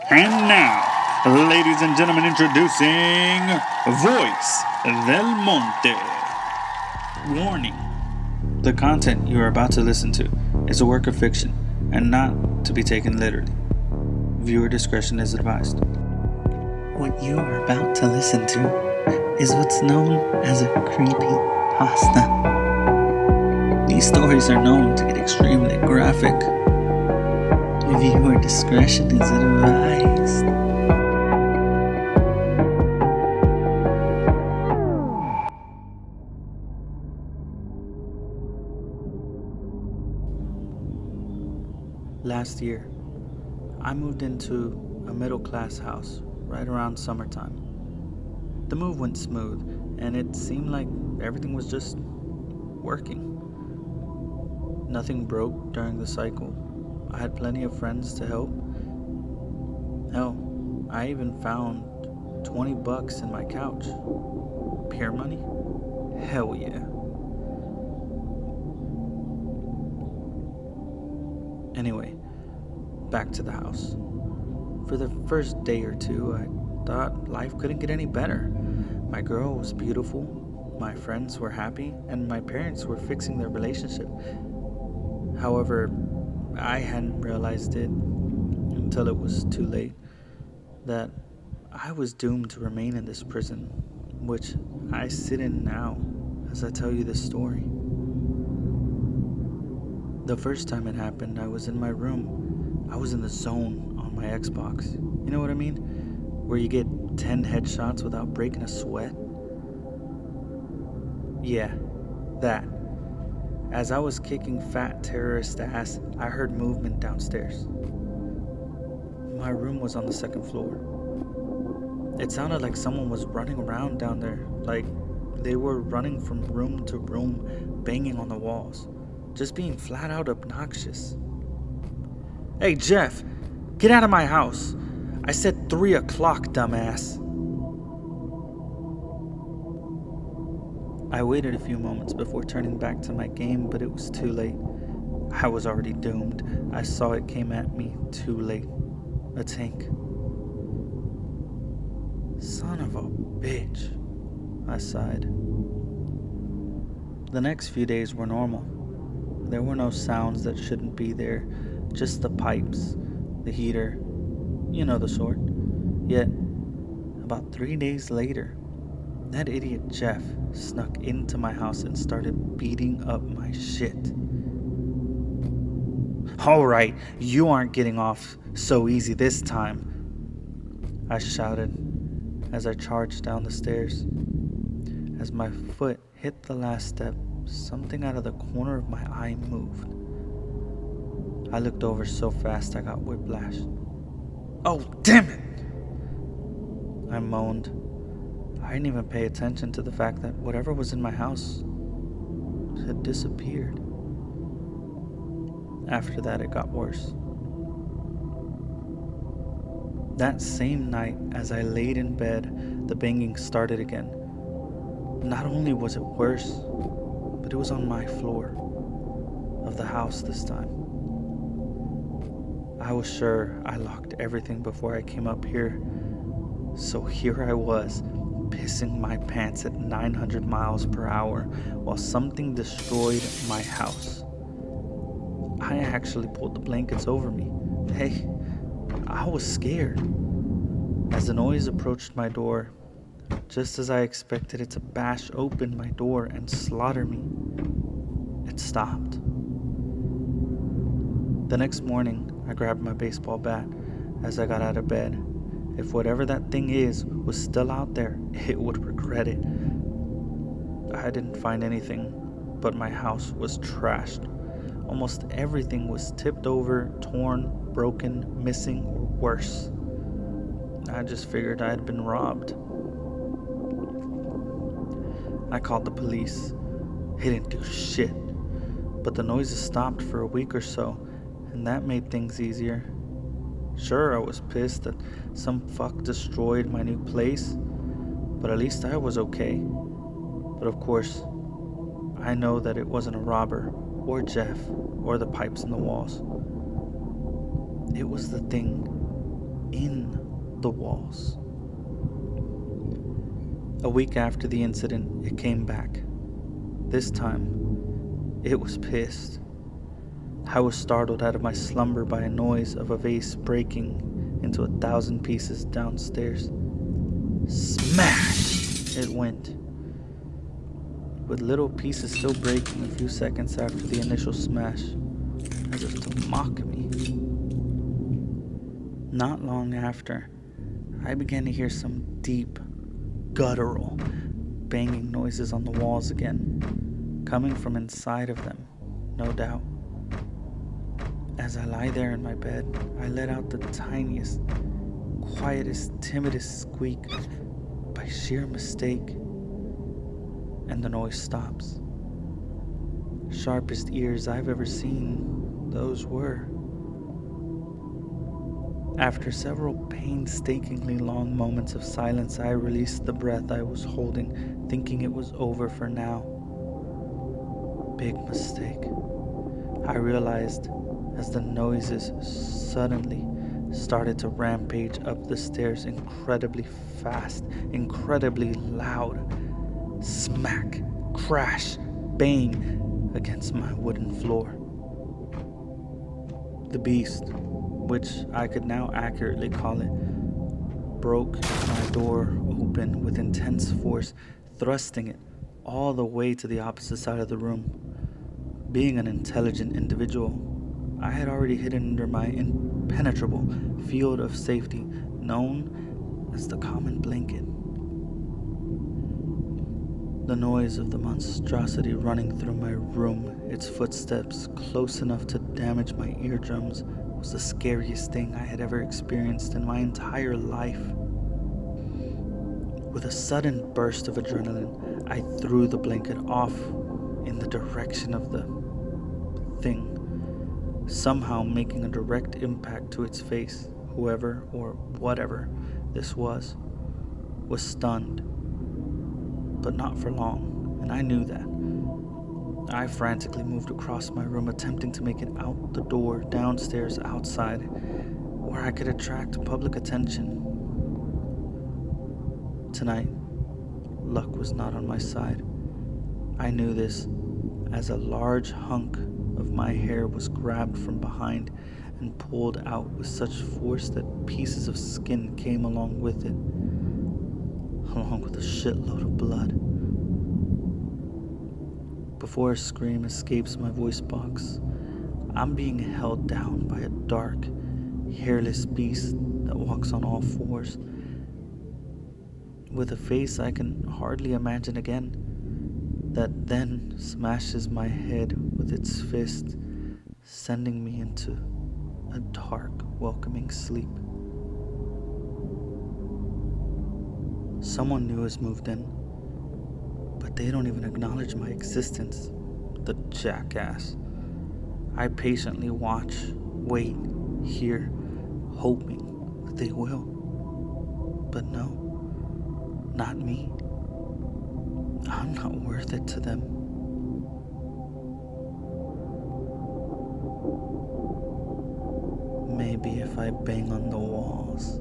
And now, ladies and gentlemen, introducing Voice del Monte. Warning. The content you are about to listen to is a work of fiction and not to be taken literally. Viewer discretion is advised. What you are about to listen to is what's known as a creepypasta. These stories are known to get extremely graphic. Viewer discretion is advised. Last year, I moved into a middle-class house right around summertime. The move went smooth, and it seemed like everything was just working. Nothing broke during the cycle. I had plenty of friends to help. Hell, I even found $20 in my couch. Peer money? Hell yeah. Anyway, back to the house. For the first day or two, I thought life couldn't get any better. My girl was beautiful, my friends were happy, and my parents were fixing their relationship. However, I hadn't realized it until it was too late that I was doomed to remain in this prison, which I sit in now as I tell you this story. The first time it happened, I was in my room. I was in the zone on my Xbox. You know what I mean? Where you get 10 headshots without breaking a sweat? Yeah, that. As I was kicking fat terrorist ass, I heard movement downstairs. My room was on the second floor. It sounded like someone was running around down there, like they were running from room to room, banging on the walls, just being flat out obnoxious. Hey Jeff, get out of my house. I said 3 o'clock, dumbass. I waited a few moments before turning back to my game, but it was too late. I was already doomed. I saw it came at me too late. A tank. Son of a bitch, I sighed. The next few days were normal. There were no sounds that shouldn't be there, just the pipes, the heater, you know the sort. Yet, about 3 days later, that idiot Jeff snuck into my house and started beating up my shit. Alright, you aren't getting off so easy this time, I shouted as I charged down the stairs. As my foot hit the last step, something out of the corner of my eye moved. I looked over so fast I got whiplash. Oh, damn it! I moaned. I didn't even pay attention to the fact that whatever was in my house had disappeared. After that, it got worse. That same night, as I laid in bed, the banging started again. Not only was it worse, but it was on my floor of the house this time. I was sure I locked everything before I came up here, so here I was, pissing my pants at 900 miles per hour while something destroyed my house. I actually pulled the blankets over me. Hey, I was scared. As the noise approached my door, just as I expected it to bash open my door and slaughter me, it stopped. The next morning, I grabbed my baseball bat as I got out of bed. If whatever that thing was still out there, it would regret it. I didn't find anything, but my house was trashed. Almost everything was tipped over, torn, broken, missing, or worse. I just figured I had been robbed. I called the police. He didn't do shit, but the noises stopped for a week or so, and that made things easier. Sure, I was pissed that some fuck destroyed my new place, but at least I was okay. But of course, I know that it wasn't a robber, or Jeff, or the pipes in the walls. It was the thing in the walls. A week after the incident, it came back. This time, it was pissed. I was startled out of my slumber by a noise of a vase breaking into 1,000 pieces downstairs. Smash! It went, with little pieces still breaking a few seconds after the initial smash, as if to mock me. Not long after, I began to hear some deep, guttural, banging noises on the walls again, coming from inside of them, no doubt. As I lie there in my bed, I let out the tiniest, quietest, timidest squeak by sheer mistake, and the noise stops. Sharpest ears I've ever seen, those were. After several painstakingly long moments of silence, I released the breath I was holding, thinking it was over for now. Big mistake. I realized as the noises suddenly started to rampage up the stairs incredibly fast, incredibly loud. Smack, crash, bang against my wooden floor. The beast, which I could now accurately call it, broke my door open with intense force, thrusting it all the way to the opposite side of the room. Being an intelligent individual, I had already hidden under my impenetrable field of safety, known as the common blanket. The noise of the monstrosity running through my room, its footsteps close enough to damage my eardrums, was the scariest thing I had ever experienced in my entire life. With a sudden burst of adrenaline, I threw the blanket off in the direction of the thing, somehow making a direct impact to its face. Whoever or whatever this was stunned, but not for long, and I knew that. I frantically moved across my room, attempting to make it out the door, downstairs, outside, where I could attract public attention. Tonight, luck was not on my side. I knew this as a large hunk of my hair was grabbed from behind and pulled out with such force that pieces of skin came along with it, along with a shitload of blood. Before a scream escapes my voice box, I'm being held down by a dark, hairless beast that walks on all fours, with a face I can hardly imagine again, that then smashes my head with its fist, sending me into a dark, welcoming sleep. Someone new has moved in, but they don't even acknowledge my existence. The jackass. I patiently watch, wait, hear, hoping that they will. But no, not me. I'm not worth it to them. Maybe if I bang on the walls.